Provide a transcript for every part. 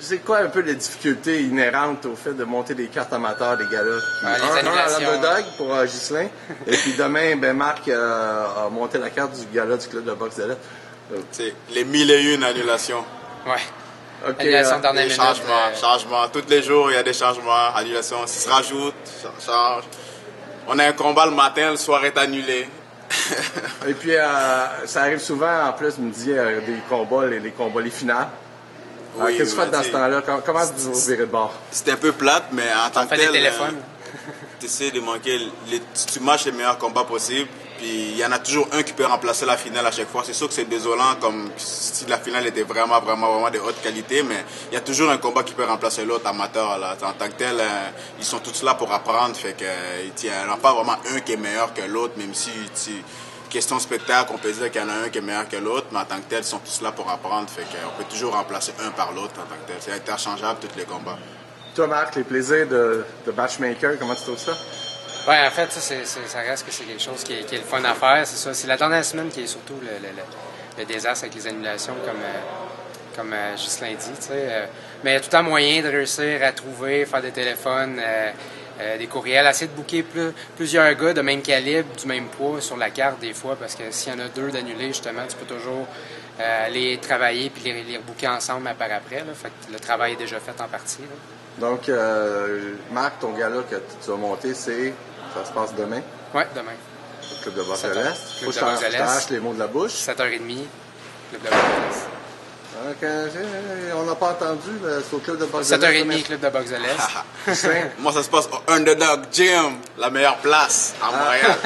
C'est quoi un peu les difficultés inhérentes au fait de monter des cartes amateurs, des galas? Les annulations. Un l'underdog pour Ghislain. Et puis demain, ben Marc a monté la carte du gala du club de boxe de lettres. C'est les 1001 annulations. Ouais. Okay, annulation dernière minute. Changements. Tous les jours, il y a des changements, annulations. Ça se rajoute, ça change. On a un combat le matin, le soir est annulé. Et puis, ça arrive souvent, en plus, me dit, des combats, les finales. Oui, qu'est-ce que tu fais dans ce temps-là? Comment vous virez de bord? C'est un peu plate, mais en tant que tel, des téléphones. Tu essaies de manquer, tu matches les meilleurs combats possibles, puis il y en a toujours un qui peut remplacer la finale à chaque fois. C'est sûr que c'est désolant, comme si la finale était vraiment de haute qualité, mais il y a toujours un combat qui peut remplacer l'autre amateur. Là. En tant que tel, ils sont tous là pour apprendre, fait que il n'y en a pas vraiment un qui est meilleur que l'autre, même si question spectacle, on peut dire qu'il y en a un qui est meilleur que l'autre, mais en tant que tel, ils sont tous là pour apprendre, fait qu'on peut toujours remplacer un par l'autre en tant que tel. C'est interchangeable, tous les combats. Toi, Marc, les plaisirs de matchmaker, comment tu trouves ça? Oui, en fait, ça reste que c'est quelque chose qui est le fun à faire, c'est ça. C'est la dernière semaine qui est surtout le désastre avec les annulations, comme Ghislain dit, tu sais. Mais il y a tout le temps moyen de réussir à trouver, faire des téléphones, des courriels, essayer de booker plusieurs gars de même calibre, du même poids sur la carte des fois, parce que s'il y en a deux d'annulés, justement, tu peux toujours les travailler puis les rebooker ensemble par après. Là. Fait que le travail est déjà fait en partie. Là. Donc, Marc, ton gala que tu vas monter, ça se passe demain? Oui, demain. Au Club de boxe de l'Est. Club de boxe de l'Est. Lâche les mots de la bouche. 7h30, Club de boxe de l'Est. On n'a pas entendu, c'est au Club de boxe de l'Est. 7h30, Club de boxe de l'Est. Moi, ça se passe au Underdog Gym, la meilleure place à Montréal.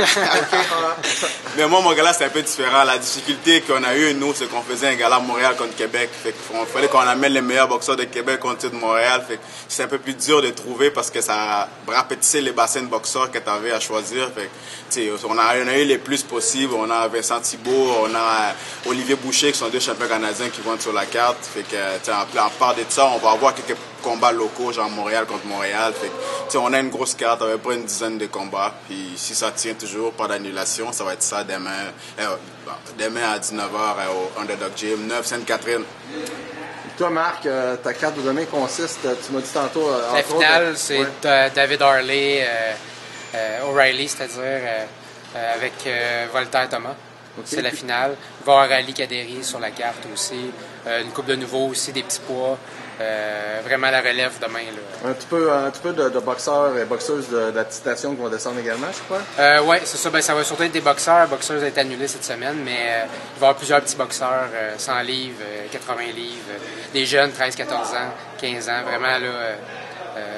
Mais moi, mon gala, c'est un peu différent. La difficulté qu'on a eue, nous, c'est qu'on faisait un gala à Montréal contre Québec. Fait qu'il fallait qu'on amène les meilleurs boxeurs de Québec contre ceux de Montréal. Fait que c'est un peu plus dur de trouver parce que ça rapetissait les bassins de boxeurs que tu avais à choisir. Fait que, on a eu les plus possibles. On a Vincent Thibault, on a Olivier Boucher, qui sont deux champions canadiens qui vont être sur la carte. Fait que, en part de ça, on va avoir quelques combats locaux, genre Montréal contre Montréal. Fait que, on a une grosse carte, à peu près une dizaine de combats. Puis si ça tient toujours, pas d'annulation, ça va être ça demain à 19h au Underdog Gym, 9 Sainte-Catherine. Toi, Marc, ta carte de demain consiste, tu m'as dit tantôt... la finale, c'est David Harley, O'Reilly, c'est-à-dire avec Voltaire Thomas. Okay. C'est la finale. Il va y avoir Ali Kaderi sur la carte aussi. Une coupe de nouveaux aussi, des petits poids. Vraiment la relève demain. Là. Un petit peu de boxeurs et boxeuses de la petite station qui vont descendre également, je crois? Oui, c'est ça. Ben, ça va surtout être des boxeurs. Boxeuses a été annulé cette semaine, mais il va y avoir plusieurs petits boxeurs, 100 livres, 80 livres, des jeunes, 13, 14 ans, 15 ans. Vraiment, là,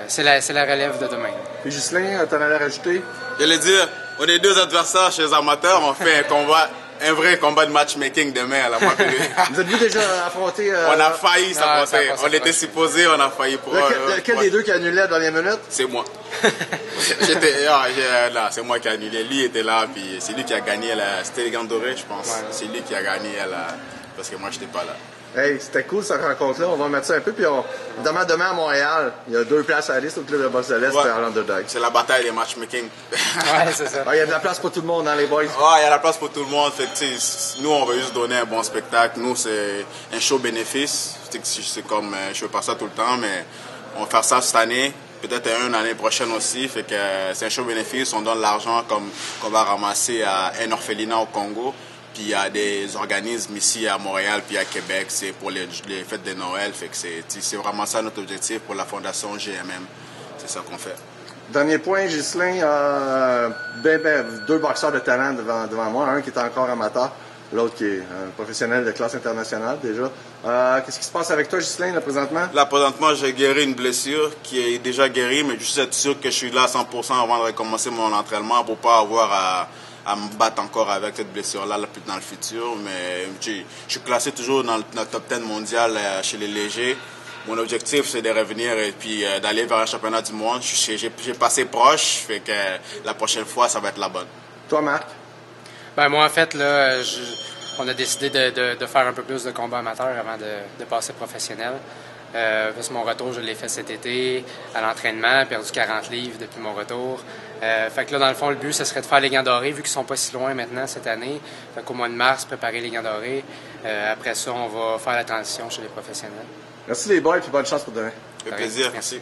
c'est la relève de demain. Et Ghislain, t'en allais rajouter? J'allais dire, on est deux adversaires chez les amateurs, on fait un vrai combat de matchmaking demain à la moitié. Vous êtes-vous déjà affronté? On a failli s'affronter. On était supposé, on a failli pour... Lequel des deux qui a annulé à la dernière minute? C'est moi. Là, c'est moi qui ai annulé. Lui était là, puis c'est lui qui a gagné. C'était les gants dorés, je pense. Ouais. C'est lui qui a gagné parce que moi, je n'étais pas là. Hey, c'était cool cette rencontre-là. On va mettre ça un peu. Puis demain à Montréal, il y a 2 places à la liste au Club de boxe de l'Est à l'Underdog. C'est la bataille des matchmaking. Ouais, c'est ça. Il y a de la place pour tout le monde, hein, les boys? Ouais, il y a de la place pour tout le monde. Fait que, nous, on veut juste donner un bon spectacle. Nous, c'est un show bénéfice. C'est comme, je fais pas ça tout le temps, mais on va faire ça cette année. Peut-être une année prochaine aussi. Fait que c'est un show bénéfice. On donne l'argent qu'on va ramasser à un orphelinat au Congo. Puis il y a des organismes ici à Montréal puis à Québec, c'est pour les fêtes de Noël. Fait que c'est vraiment ça notre objectif pour la Fondation GMM. C'est ça qu'on fait. Dernier point, Ghislain, 2 boxeurs de talent devant moi. Un qui est encore amateur, l'autre qui est un professionnel de classe internationale déjà. Qu'est-ce qui se passe avec toi, Ghislain, là, présentement? Là, présentement, j'ai guéri une blessure qui est déjà guérie, mais juste être sûr que je suis là à 100% avant de recommencer mon entraînement pour pas avoir à me battre encore avec cette blessure-là dans le futur. Mais je suis classé toujours dans le top 10 mondial chez les légers. Mon objectif, c'est de revenir et puis d'aller vers un championnat du monde. J'ai passé proche, fait que la prochaine fois, ça va être la bonne. Toi, Marc? Ben moi, en fait, là, on a décidé de faire un peu plus de combats amateurs avant de passer professionnel. Parce que mon retour, je l'ai fait cet été à l'entraînement, perdu 40 livres depuis mon retour. Fait que là, dans le fond, le but, ce serait de faire les gants dorés, vu qu'ils sont pas si loin maintenant cette année. Fait qu'au mois de mars, préparer les gants dorés. Après ça, on va faire la transition chez les professionnels. Merci les boys, puis bonne chance pour demain. Ça fait plaisir. Merci.